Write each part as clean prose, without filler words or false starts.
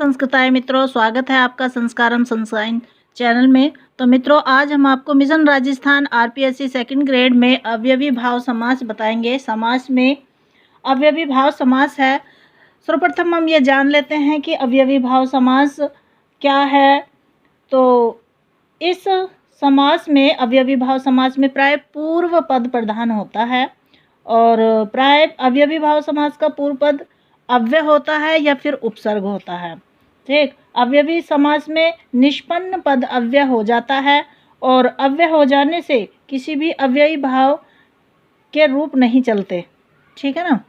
संस्कृताय मित्रों, स्वागत है आपका संस्कारम संसाइन चैनल में। तो मित्रों, आज हम आपको mission Rajasthan RPSC second grade में अवयवी भाव समास बताएंगे। समास में अवयवी भाव समास है। सर्वप्रथम हम ये जान लेते हैं कि अवयवी भाव समास क्या है। तो इस समास में, अवयवी भाव समास में प्राय पूर्व पद प्रधान होता है और प्राय अवयवी भाव समास का पूर्व पद अव्यय होता है या फिर उपसर्ग होता है। ठीक, अवयवी समास में निष्पन्न पद अव्यय हो जाता है और अव्यय हो जाने से किसी भी अव्ययी भाव के रूप नहीं चलते। ठीक है ना।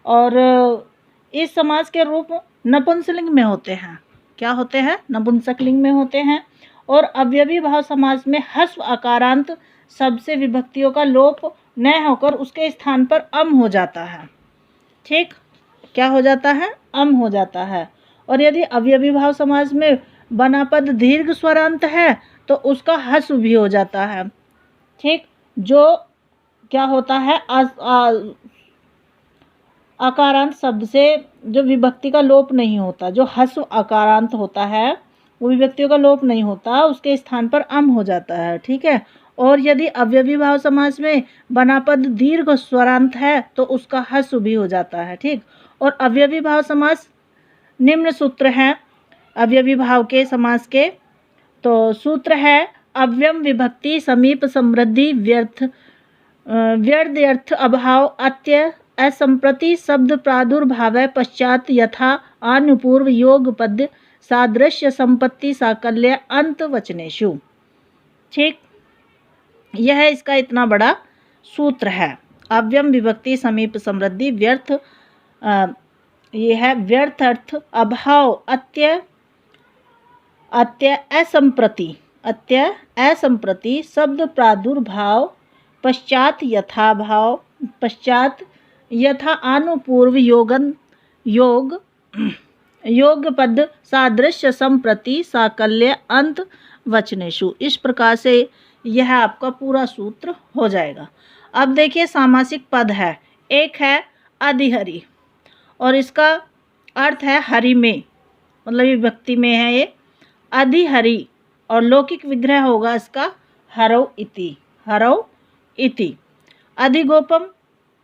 और इस समास के रूप नपुंसकलिंग में होते हैं। क्या होते हैं? नपुंसकलिंग में होते हैं। और अवयवी भाव समास में हस्व अकारांत शब्द से विभक्तियों का लोप न होकर उसके स्थान पर अम हो जाता है। ठीक, क्या हो जाता है? अम हो जाता है। और यदि अवयवी भाव समास में बना पद दीर्घ स्वरांत है तो उसका हस्व भी हो जाता है। ठीक, जो क्या होता है, अकारांत शब्द से जो विभक्ति का लोप नहीं होता, जो हस्व अकारांत होता है वो विभक्तियों का लोप नहीं होता, उसके स्थान पर अम हो जाता है। ठीक है। और यदि अवयवी भाव समास में बना पद दीर्घ स्वरांत है तो उसका हस्व भी हो जाता है। ठीक। और अवयवी भाव समास निम्न सूत्र हैं अवयवी भाव के समास के। तो सूत्र है अव्यम विभक्ति समीप समृद्धि व्यर्थ व्यर्थ अभाव अत्य असंप्रति शब्द प्रादुर्भाव पश्चात यथा अनुपूर्व योग पद सादृश्य संपत्ति साकल्य अंत वचनेषु। ठीक, यह इसका इतना बड़ा सूत्र है। अव्यम विभक्ति समीप समृद्धि व्यर्थ, ये है व्यर्थ अर्थ अभाव अत्य असंप्रति शब्द प्रादुर्भाव पश्चात यथाभाव पश्चात यथा अनुपूर्व योग पद सादृश्य संप्रति साकल्य अंत वचनेषु। इस प्रकार से यह आपका पूरा सूत्र हो जाएगा। अब देखिए, सामासिक पद है। एक है अधिहरि और इसका अर्थ है हरि में, मतलब ये विभक्ति में है ये अधिहरि। और लौकिक विग्रह होगा इसका हरौ इति। अधिगोपम,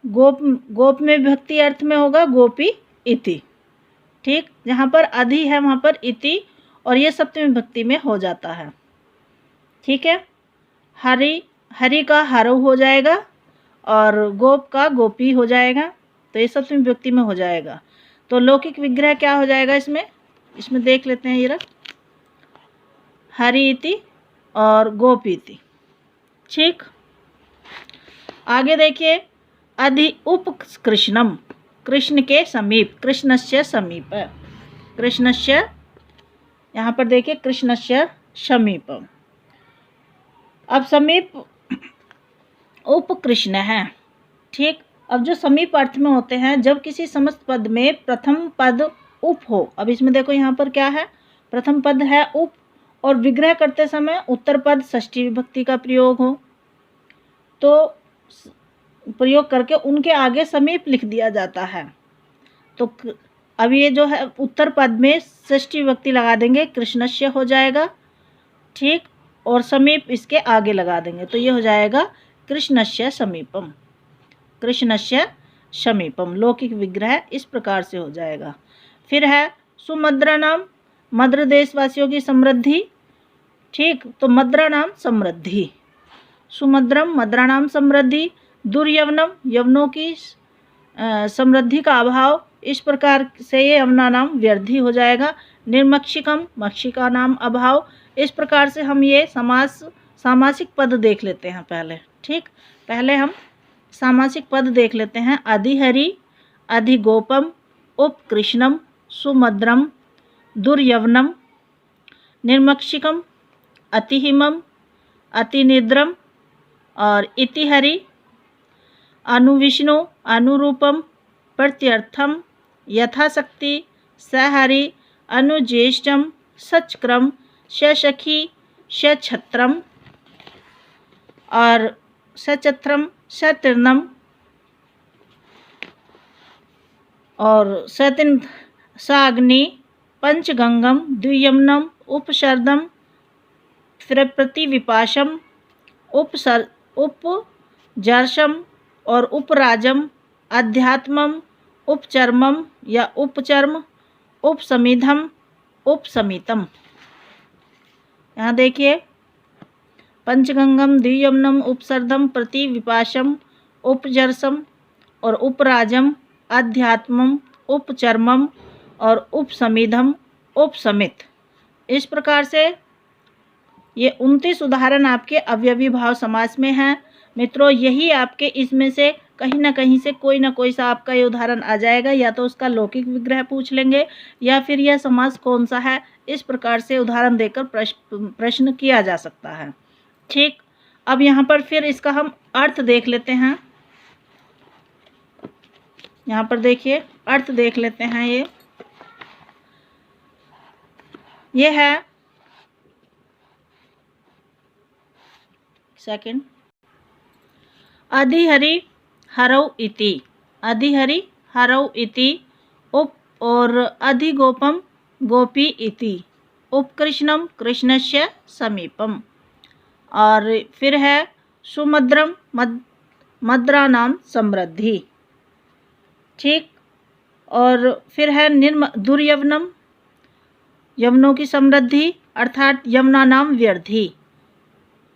गोप में विभक्ति अर्थ में होगा गोपी इति। ठीक, जहाँ पर अधि है वहाँ पर इति और ये सप्तमी विभक्ति में हो जाता है। ठीक है। हरि का हरौ हो जाएगा और गोप का गोपी हो जाएगा, तो ये सप्तमी विभक्ति में हो जाएगा। तो लौकिक विग्रह क्या हो जाएगा इसमें देख लेते हैं। ये रहा हरि इति और गोपी इति। ठीक, आगे देखिए, अधि उप कृष्णम, कृष्ण के समीप, कृष्णस्य समीप, कृष्णस्य, यहाँ पर देखिए कृष्णस्य समीप। अब समीप उप कृष्ण है। ठीक, अब जो समीप अर्थ में होते हैं, जब किसी समस्त पद में प्रथम पद उप हो। अब इसमें देखो यहाँ पर क्या है, प्रथम पद है उप और विग्रह करते समय उत्तर पद षष्ठी विभक्ति का प्रयोग हो, तो प्रयोग करके उनके आगे समीप लिख दिया जाता है। तो अब ये जो है उत्तर पद में षष्ठी विभक्ति लगा देंगे, कृष्णस्य हो जाएगा। ठीक, और समीप इसके आगे लगा देंगे तो ये हो जाएगा कृष्णस्य समीपम, कृष्णस्य समीपम। लौकिक विग्रह इस प्रकार से हो जाएगा। फिर है सुमद्रा नाम, मद्र देशवासियों की समृद्धि। ठीक, तो मद्रा नाम समृद्धि, सुमद्रम मद्रा नाम समृद्धि। दुर्यवनम, यवनों की समृद्धि का अभाव, इस प्रकार से ये यवना नाम व्यर्धी हो जाएगा। निर्मक्षिकम, मक्षिका नाम अभाव। इस प्रकार से हम ये सामासिक पद देख लेते हैं पहले। ठीक, पहले हम सामासिक पद देख लेते हैं। अधिहरि, अधिगोपम, उपकृष्णम, सुमद्रम, दुर्यवनम, निर्मक्षिकम, अतिहिमम, अतिनिद्रम और इतिहरि। अनुविष्णु, अनुरूपम, प्रत्यर्थम, यथाशक्ति, सहरि, अनुज्येष्ठम, सचक्रम, सखी, सछत्रम और सचत्रम, सतीर्णम और सतिन, साग्नि, पंचगंगम द्वियमनम उपसर्दम फिर प्रतिविपाशम उपजर्शम और उपराजम अध्यात्मम उपचर्मम या उपचर्म उपसमिधम उपसमितम। यहाँ देखिए पंचगंगम द्वियमनम उपसर्दम प्रतिविपाशम उपजर्शम और उपराजम अध्यात्मम उपचर्मम और उपसमिधम उपसमित। इस प्रकार से ये 29 उदाहरण आपके अवयवी भाव समास में हैं। मित्रों यही आपके इसमें से कहीं ना कहीं से कोई ना कोई सा आपका ये उदाहरण आ जाएगा, या तो उसका लौकिक विग्रह पूछ लेंगे या फिर यह समास कौन सा है, इस प्रकार से उदाहरण देकर प्रश्न किया जा सकता है। ठीक, अब यहाँ पर फिर इसका हम अर्थ देख लेते हैं। यहाँ पर देखिए अर्थ देख लेते हैं। ये है सेकंड अधिहरि हरौ इति, अधिहरि हरौ इति उप और अधिगोपम गोपी इति उपकृष्णम कृष्णस्य समीपम। और फिर है सुमद्रम मद्रानाम समृद्धि। ठीक, और फिर है दुर्यवनम यवनों की समृद्धि अर्थात यमुना नाम व्यर्थी,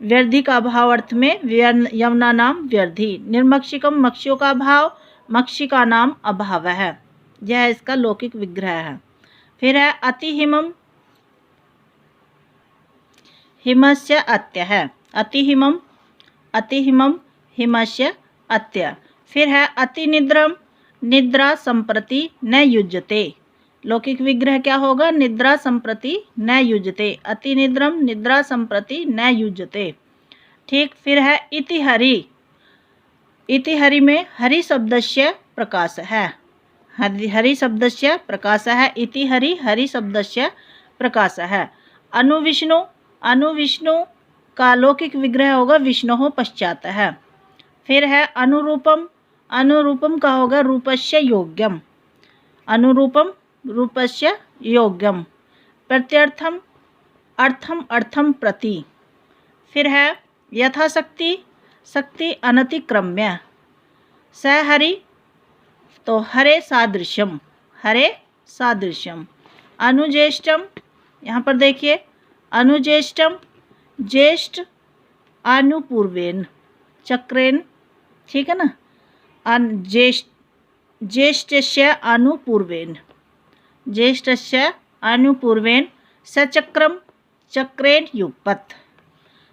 व्यर्थी का भाव अर्थ में यमुना नाम व्यर्थी। निर्मक्षिकम मक्षियों का भाव मक्षिका नाम अभाव है, यह इसका लौकिक विग्रह है। फिर है अतिहिमम हिमस्य अत्य है, अतिहिमम अतिहिमम हिमस्य अत्य। फिर है अतिनिद्रम निद्रा संप्रति न युज्यते, लौकिक विग्रह क्या होगा, निद्रा संप्रति न युज्यते, अतिनिद्रम निद्रा संप्रति न युज्यते। ठीक, फिर है इतिहरि, इतिहरि में हरि शब्दस्य प्रकाश है, हरि शब्दस्य प्रकाश है, इतिहरि हरि शब्दस्य प्रकाश है। अनुविष्णु, अनुविष्णु का लौकिक विग्रह होगा विष्णु पश्चात है। फिर है अनुरूपम, अनुरूपम का होगा रूपस्य योग्यम, अनुरूपम रूपस्य योग्यम। प्रत्यर्थम अर्थम अर्थम प्रति। फिर है यथाशक्ति शक्ति अनतिक्रम्य। सहरि तो हरे सादृश्यम, हरे सादृश्यम। अनुज्येष्ठम, यहाँ पर देखिए अनुज्येष्ठम ज्येष्ठ अनुपूर्वेन चक्रेन, ठीक है ना, ज्येष्ठस्य अनुपूर्वेन, ज्येष्ठस्य अनुपूर्वेन सचक्रम चक्रेण युगपत्।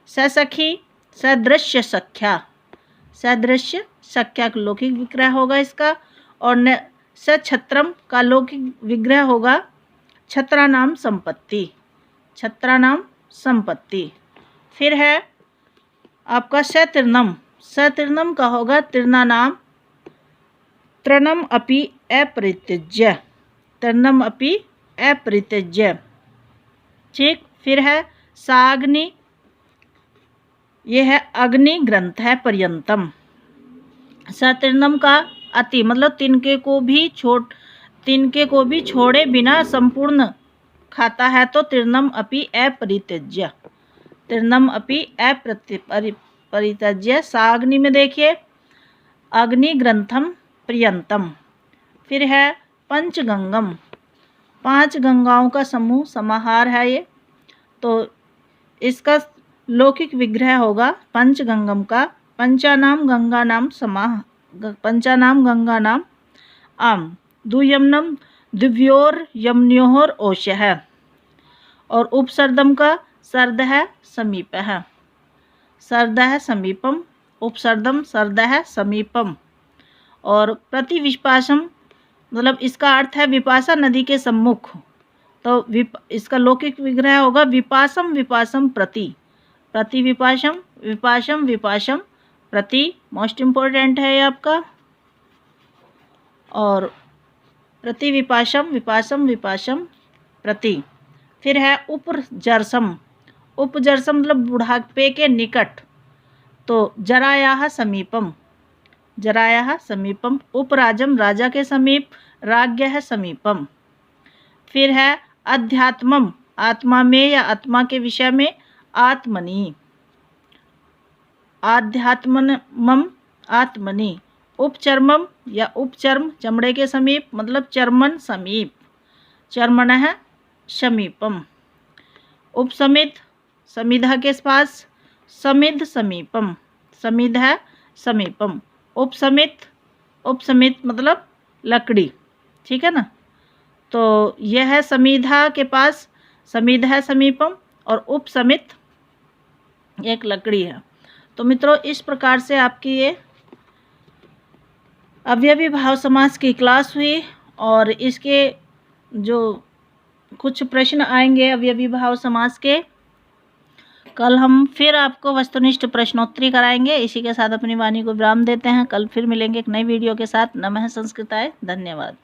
ससखी सदृश्य सख्या, सदृश्य सख्या का लौकिक विग्रह होगा इसका। और सछत्रम का लौकिक विग्रह होगा छत्रानाम संपत्ति, छत्रानाम संपत्ति। फिर है आपका सतीर्णम, सतीर्णम का होगा तीर्णानाम तृणम अपि अपरित्यज्य, तृणम अपि अपरित्यज्य। ठीक, फिर है साग्नि, यह है अग्नि ग्रंथ है पर्यंतम। सतीर्णम का अति मतलब तिनके को भी छोड़े बिना संपूर्ण खाता है, तो तीर्णम अपि अपरित्यज्य, तीर्णम अपि अपरित्यज्य। साग्नि में देखिए अग्नि ग्रंथम पर्यंतम। फिर है पंचगंगम, 5 गंगाओं का समूह समाहार है ये, तो इसका लौकिक विग्रह होगा पंचगंगम का पंचानाम गंगा नाम समाह, पंचानाम गंगा नाम आम। दुयमनम दिव्योर यमन्योर ओश है, और उपसर्दम का सर्द है समीप है, सर्द है समीपम, उपसर्दम सर्द है समीपम। और प्रतिविपाशम मतलब इसका अर्थ है विपाशा नदी के सम्मुख, तो इसका लौकिक विग्रह होगा विपाशम विपाशम प्रति, प्रतिविपाशम विपाशम विपाशम प्रति। मोस्ट इम्पोर्टेंट है ये आपका। और प्रतिविपाशम विपाशम विपाशम प्रति। फिर है उपजर्शम, उपजर्शम मतलब बुढ़ापे के निकट, तो जरायाः समीपम, जरायाः समीपम। उपराजम राजा के समीप, राज्ञः समीपम। फिर है अध्यात्मम आत्मा में या आत्मा के विषय में, आत्मनि। आध्यात्मम आत्मनि। उपचर्मम या उपचर्म चमड़े के समीप, मतलब चर्मन समीप, चर्मण है समीपम। उपसमित समिधा के पास, समिध समीपम, समिध है समीपम। उपसमित, उपसमित मतलब लकड़ी, ठीक है ना। तो यह है समिधा के पास, समिध है समीपम, और उपसमित एक लकड़ी है। तो मित्रों इस प्रकार से आपकी ये अवयवी भाव समास की क्लास हुई, और इसके जो कुछ प्रश्न आएंगे अवयवी भाव समास के, कल हम फिर आपको वस्तुनिष्ठ प्रश्नोत्तरी कराएंगे। इसी के साथ अपनी वाणी को विराम देते हैं। कल फिर मिलेंगे एक नई वीडियो के साथ। नमः संस्कृताय। धन्यवाद।